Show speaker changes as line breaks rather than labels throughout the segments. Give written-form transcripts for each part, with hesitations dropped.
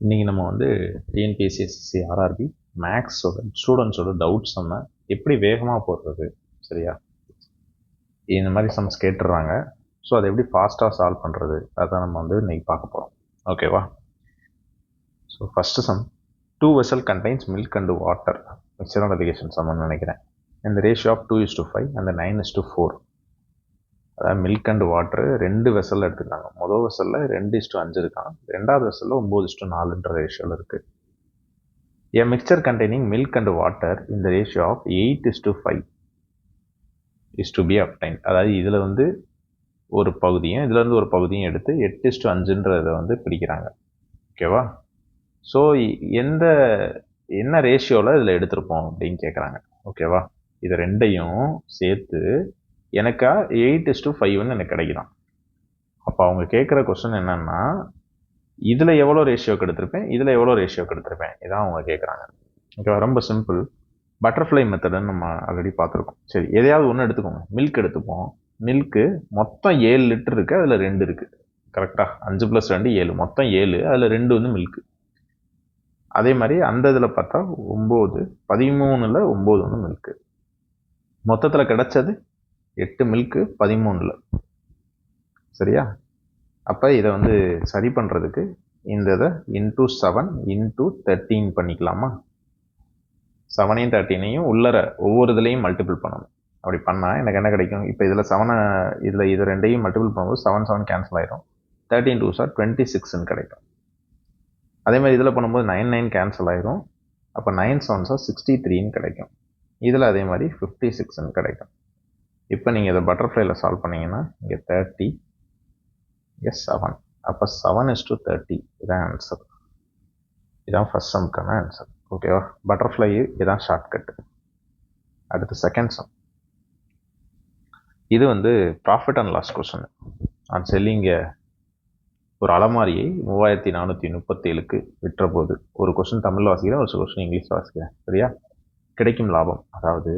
இன்றைக்கி நம்ம வந்து டிஎன்பிஎஸ்சி ஆர்ஆர்பி மேக்ஸோட ஸ்டூடெண்ட்ஸோட டவுட்ஸ் நம்ம எப்படி வேகமாக போடுறது, சரியா? இந்த மாதிரி சம்ஸ் கேட்டுடுறாங்க. ஸோ அதை எப்படி ஃபாஸ்ட்டாக சால்வ் பண்ணுறது, அதான் நம்ம வந்து இன்றைக்கி பார்க்க போகிறோம். ஓகேவா? So first sum, 2 vessel contains milk and water. Mixture multiplication சம்னு நினைக்கிறேன். இந்த ரேஷியோ ஆஃப் 2:5 and 9:4. அதாவது மில்க் அண்ட் வாட்டர் 2 வெசலில் எடுத்துக்கிட்டாங்க. முதல் வெசலில் 2:5 இருக்கான், ரெண்டாவது வெசலில் 9:4 ரேஷியோவில் இருக்குது. A mixture containing milk and water in the ratio of 8:5 is to be obtained. அதாவது இதில் வந்து ஒரு பகுதியும் இதில் இருந்து ஒரு பகுதியும் எடுத்து 8:5 வந்து பிடிக்கிறாங்க. ஓகேவா? ஸோ என்ன ரேஷியோவில் இதில் எடுத்திருப்போம் அப்படின்னு கேட்குறாங்க. ஓகேவா? இது ரெண்டையும் சேர்த்து எனக்கா 8:5 எனக்கு கிடைக்குதான். அப்போ அவங்க கேட்குற கொஸ்டின் என்னன்னா, இதில் எவ்வளோ ரேஷியோக்கு எடுத்திருப்பேன், இதில் எவ்வளோ ரேஷியோக்கு எடுத்திருப்பேன், இதான் அவங்க கேட்குறாங்க. ஓகேவா? ரொம்ப சிம்பிள். பட்டர்ஃப்ளை மெத்தடுன்னு நம்ம ஆல்ரெடி பார்த்துருக்கோம். சரி, எதையாவது ஒன்று எடுத்துக்கோங்க. மில்க் எடுத்துப்போம். மில்க்கு மொத்தம் 7 லிட்டர் இருக்குது, அதில் 2 இருக்குது. கரெக்டாக 5 + 2 7, மொத்தம் 7, அதில் 2 வந்து மில்க்கு. அதே மாதிரி அந்த இதில் பார்த்தா 9, 13ல் 9 வந்து மில்க்கு. மொத்தத்தில் கிடைச்சது 8 மில்க்கு 13ல். சரியா? அப்போ இதை வந்து சரி பண்ணுறதுக்கு இந்த இதை இன்டூ 7 இன்டூ 13 பண்ணிக்கலாமா? 7ஐயும் 13ஐயும் உள்ளர ஒவ்வொரு இதுலேயும் மல்டிபிள் பண்ணணும். அப்படி பண்ணால் எனக்கு என்ன கிடைக்கும்? இப்போ இதில் 7 இதில் இது ரெண்டையும் மல்டிபிள் பண்ணும்போது 7 7 கேன்சல் ஆயிரும். 13 2s are 26ன்னு கிடைக்கும். அதே மாதிரி இதில் பண்ணும்போது 9 9 கேன்சல் ஆயிரும். அப்போ 9 7s are 63ன்னு கிடைக்கும். இதில் அதே மாதிரி 56ன்னு கிடைக்கும். இப்போ நீங்கள் இதை பட்டர்ஃப்ளைல சால்வ் பண்ணிங்கன்னா இங்கே 30, இங்கே 7. அப்போ 7:30 இதான் ஆன்சர். இதான் ஃபர்ஸ்ட் சம்க்கான ஆன்சர். ஓகேவா? பட்டர்ஃப்ளை இதான் ஷார்ட்கட். அடுத்து செகண்ட் சம். இது வந்து ப்ராஃபிட் அண்ட் லாஸ் கொஸ்டின். நான் செல்லிங்க ஒரு அலமாரியை 3437க்கு விற்ற போது, ஒரு கொஸ்டின் தமிழ் வாசிக்கிறேன், ஒரு கொஸ்டின் இங்கிலீஷ் வாசிக்கிறேன். சரியா? கிடைக்கும் லாபம், அதாவது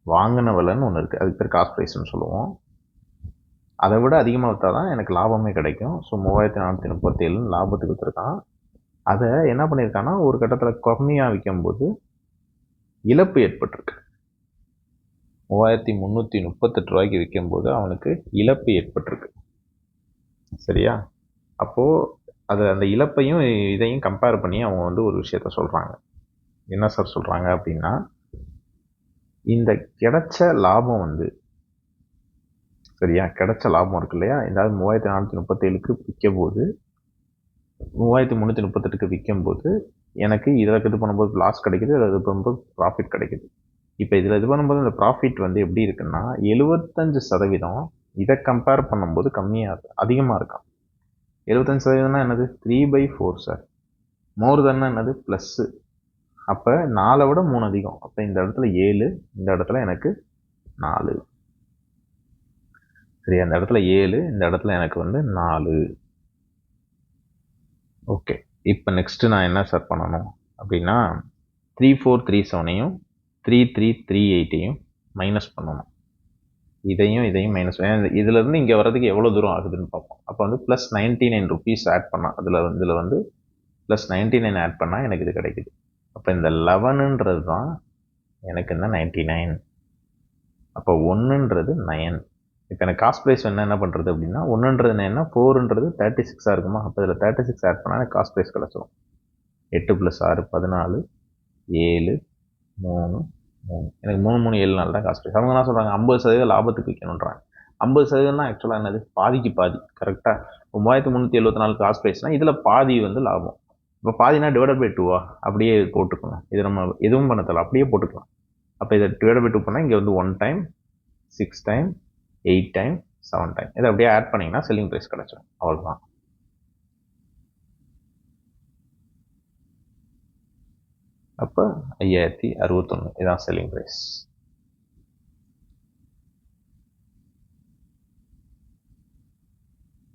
வாங்கின விலைன்னு ஒன்று இருக்குது, அதுக்கு பேர் காஸ்ட் ப்ரைஸ்ன்னு சொல்லுவோம். அதை விட அதிகமாக விற்றா தான் எனக்கு லாபமே கிடைக்கும். ஸோ 3437 லாபத்துக்கு விற்றுருக்கான். அதை என்ன பண்ணியிருக்கான்னா, ஒரு கட்டத்தில் கம்மியாக விற்கும்போது இழப்பு ஏற்பட்டிருக்கு. 3338 ரூபாய்க்கு விற்கும்போது அவனுக்கு இழப்பு ஏற்பட்டிருக்கு. சரியா? அப்போது அந்த இழப்பையும் இதையும் கம்பேர் பண்ணி அவங்க வந்து ஒரு விஷயத்த சொல்கிறாங்க. என்ன சார் சொல்கிறாங்க அப்படின்னா, இந்த கிடைச்ச லாபம் வந்து, சரியா, கிடைச்ச லாபம் இருக்கு இல்லையா, இந்த 3437க்கு விற்கும் போது 3338க்கு விற்கும்போது எனக்கு இதில் இது பண்ணும்போது லாஸ் கிடைக்குது, இதில் இது பண்ணும்போது ப்ராஃபிட் கிடைக்குது. இப்போ இதில் இது பண்ணும்போது இந்த ப்ராஃபிட் வந்து எப்படி இருக்குன்னா 75% இதை கம்பேர் பண்ணும்போது கம்மியாக அதிகமாக இருக்கான். 75%னா என்னது? 3/4 சார். மோர் தென்னா என்னது? ப்ளஸ்ஸு. அப்போ 4 விட 3 அதிகம். அப்போ இந்த இடத்துல 7, இந்த இடத்துல எனக்கு 4. சரி, அந்த இடத்துல 7, இந்த இடத்துல எனக்கு வந்து 4. ஓகே, இப்போ நெக்ஸ்ட்டு நான் என்ன சார் பண்ணணும் அப்படின்னா, 3437ஐயும் 3338ஐயும் மைனஸ் பண்ணணும். இதையும் மைனஸ், இதுலேருந்து இங்கே வர்றதுக்கு எவ்வளோ தூரம் ஆகுதுன்னு பார்ப்போம். அப்போ வந்து +99 ருபீஸ் ஆட் பண்ணால், இதில் வந்து +99 ஆட் பண்ணால் எனக்கு இது கிடைக்குது. அப்போ இந்த 11ன்றது தான் எனக்கு இந்த 99. அப்போ 1ன்றது 9. இப்போ எனக்கு காஸ்ட் ப்ரைஸ் என்ன பண்ணுறது அப்படின்னா, 1ன்றது 9னா 4ன்றது 36 இருக்குமா? அப்போ இதில் 36 ஆட் பண்ணால் எனக்கு காஸ்ட் ப்ரைஸ் கிடச்சிடும். 8 + 6 14, 7 3 3, எனக்கு 3 3 7 நாள் தான் காஸ்ட் ப்ரைஸ். அவங்க என்ன சொல்கிறாங்க? 50% லாபத்துக்கு விற்கணுன்றாங்க. 50%னா ஆக்சுவலாக என்னது? பாதிக்கு பாதி. கரெக்டாக 3374 காஸ்ட் ப்ரைஸ்னால் இதில் பாதி வந்து லாபம். இப்போ பாதினா /2 அப்படியே போட்டுக்கணும். இது நம்ம எதுவும் பண்ண தேவை, அப்படியே போட்டுக்கலாம். அப்போ இதை /2 பண்ணால் இங்கே வந்து 1 டைம், 6 டைம், 8 டைம், 7 டைம், இதை அப்படியே ஆட் பண்ணிங்கன்னா செல்லிங் ப்ரைஸ் கிடச்சிடும். அவ்வளோதான். அப்போ 5061 இதான் செல்லிங் ப்ரைஸ்.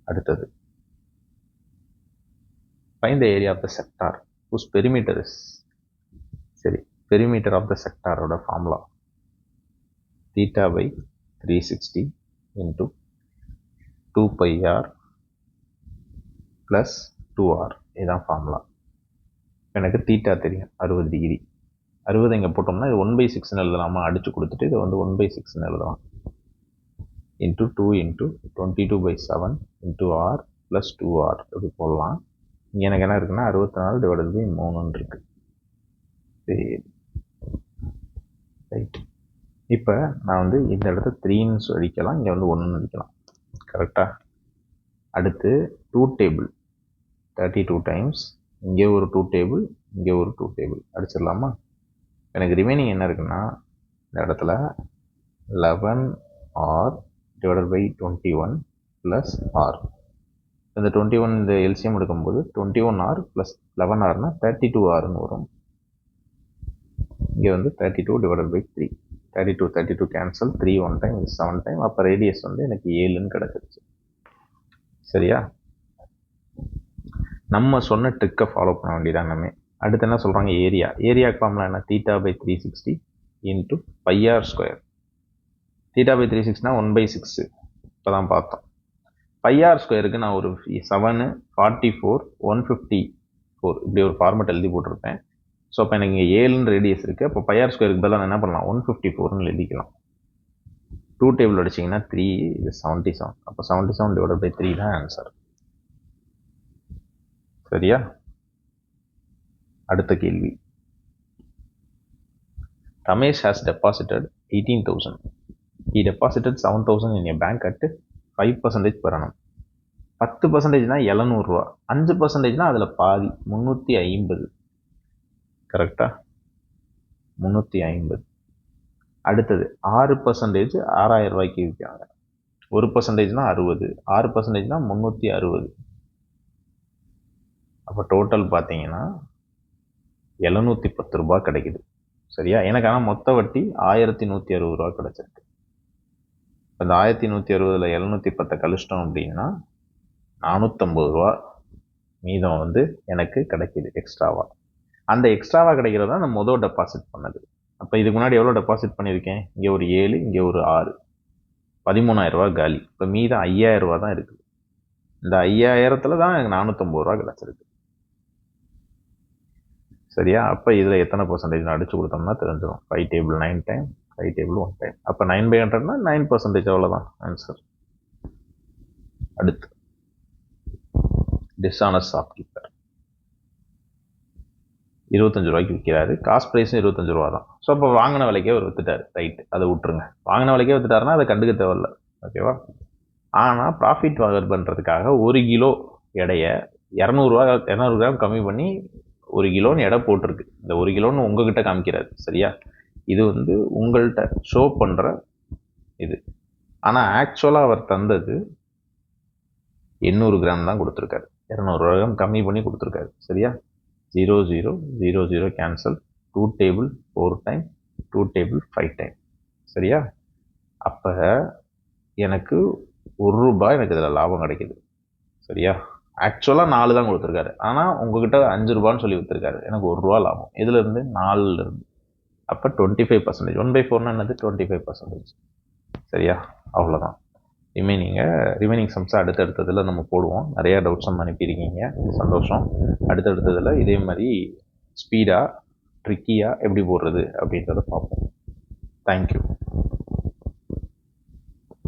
அடுத்தது, find the area of the sector whose perimeter is, சரி, perimeter of the sector ஓட formula θ/360 into 2πr plus 2r. இதுதான் ஃபார்முலா. எனக்கு தீட்டா தெரியும் 60 டிகிரி. 60 இங்கே போட்டோம்னா இது 1/6ன்னு எழுதலாமா, அடித்து கொடுத்துட்டு இதை வந்து 1/6ன்னு எழுதலாம். Into 2 into 22/7 into r plus 2r இப்படி போடலாம். இங்கே எனக்கு என்ன இருக்குன்னா 64 டிவைடட் பை 3ன்னு இருக்கு. சரி ரைட். இப்போ நான் வந்து இந்த இடத்த 3ன்னு அடிக்கலாம், இங்கே வந்து 1ன்னு அடிக்கலாம். கரெக்டாக. அடுத்து 2 டேபிள் 32 டைம்ஸ், இங்கே ஒரு 2 டேபிள், இங்கே ஒரு 2 டேபிள் அடிச்சிடலாமா. எனக்கு ரிமைனிங் என்ன இருக்குன்னா இந்த இடத்துல 11r divided by 21 plus R. இந்த 21 இந்த எல்சிஎம் எடுக்கும்போது 21r ப்ளஸ் 11rனா 32rன்னு வரும். இங்கே வந்து 32 டிவைடட் பை 3. 32 கேன்சல், 3 1 டைம், இது 7 டைம். அப்போ ரேடியஸ் வந்து எனக்கு 7ன்னு கிடச்சிருச்சு. சரியா. நம்ம சொன்ன ட்ரிக்கை ஃபாலோ பண்ண வேண்டியதான் நம்ம. அடுத்து என்ன சொல்கிறாங்க, ஏரியாவுக்கு ஃபார்முலா என்ன, theta by 360 into πr square. Theta by 360னா 1/6 இப்போ தான் பார்த்தோம். πr ஸ்கொயருக்கு நான் ஒரு 7 44 154 இப்படி ஒரு ஃபார்மெட் எழுதி போட்டிருப்பேன். ஸோ அப்போ எனக்கு இங்கே 7ன்னு ரேடியஸ் இருக்குது. அப்போ πr ஸ்கொயருக்கு பதிலாக நான் என்ன பண்ணலாம், 154ன்னு எழுதிக்கலாம். 2 டேபிள் அடிச்சிங்கன்னா 3, இது 77. அப்போ 77 டிவைடட் பை 3 தான் ஆன்சர். சரியா. அடுத்த கேள்வி. Ramesh has deposited 18,000. He deposited 7,000 in a bank at 5% per annum. 10%னா 700 ரூபா, 5%னா அதில் பாதி 350. கரெக்டா, 350. அடுத்தது 6% 6,000 ரூபாய்க்கு விற்காங்க. 1%னா 60, 6%னா 360. அப்போ டோட்டல் பார்த்தீங்கன்னா 710 ரூபா கிடைக்குது. சரியா. எனக்கு ஆனால் மொத்த வட்டி 1160 ரூபா கிடைச்சிருக்கு. அந்த 1160ல் 710 கழிச்சிட்டோம் அப்படின்னா 450 ரூபா மீதம் வந்து எனக்கு கிடைக்கிது எக்ஸ்ட்ராவா. அந்த எக்ஸ்ட்ராவா கிடைக்கிறதா நான் மொதல் டெபாசிட் பண்ணது. அப்போ இதுக்கு முன்னாடி எவ்வளோ டெபாசிட் பண்ணியிருக்கேன், இங்கே ஒரு 7, இங்கே ஒரு 6, 13,000 ரூபா காலி. இப்போ மீதம் 5,000 ரூபா தான் இருக்குது. இந்த 5,000த்தில் தான் எனக்கு 450 ரூபா கிடச்சிருக்கு. சரியா. அப்போ இதில் எத்தனை பர்சன்டேஜ் அடிச்சு கொடுத்தோம்னா தெரிஞ்சிடும். 5 டேபிள் 9 டைம், 5 டேபிள் 1 டைம். அப்போ 9/100னா 9% அவ்வளோதான் ஆன்சர். அடுத்து டிஸ்ஆனஸ்ட் ஷாப்கீப்பர் 25 ரூபாய்க்கு விற்கிறாரு. காஸ்ட் ப்ரைஸும் 25 ரூபா தான். ஸோ அப்போ வாங்கின விலைக்கே அவர் விற்றுட்டார். ரைட்டு, அதை விட்டுருங்க. வாங்கின விலைக்கே விற்றுட்டாருன்னா அதை கண்டுக்க தேவையில்ல. ஓகேவா. ஆனால் ப்ராஃபிட் பண்ணுறதுக்காக 1 கிலோ எடையை 200 கிராம் கம்மி பண்ணி 1 கிலோன்னு எடை போட்டிருக்கு. இந்த 1 கிலோன்னு உங்ககிட்ட காமிக்கிறாரு. சரியா. இது வந்து உங்கள்கிட்ட ஷோ பண்ணுற இது. ஆனால் ஆக்சுவலாக அவர் தந்தது 800 கிராம் தான் கொடுத்துருக்காரு. 200 கிராம் கம்மி பண்ணி கொடுத்துருக்காரு. சரியா. 0 0 0 0 cancel, 2 table 4 time, 2 table 5 time. சரியா. அப்போ எனக்கு 1 ரூபாய் எனக்கு இதில் லாபம் கிடைக்கிது. சரியா. ஆக்சுவலாக 4 தான் கொடுத்துருக்காரு, ஆனால் உங்ககிட்ட 5 ரூபான்னு சொல்லி விற்றுருக்காரு. எனக்கு 1 ரூபா லாபம். இதுலேருந்து 4லேருந்து. அப்போ 25%. 1/4னா என்னது, 25%. சரியா. அவ்வளோதான். ரிமைனிங் சம்ஸை அடுத்தடுத்ததில் நம்ம போடுவோம். நிறையா டவுட்ஸ் நம்ம அனுப்பியிருக்கீங்க, சந்தோஷம். அடுத்தடுத்ததில் இதே மாதிரி ஸ்பீடாக ட்ரிக்கியாக எப்படி போடுறது அப்படின்றத பார்ப்போம். தேங்க்யூ.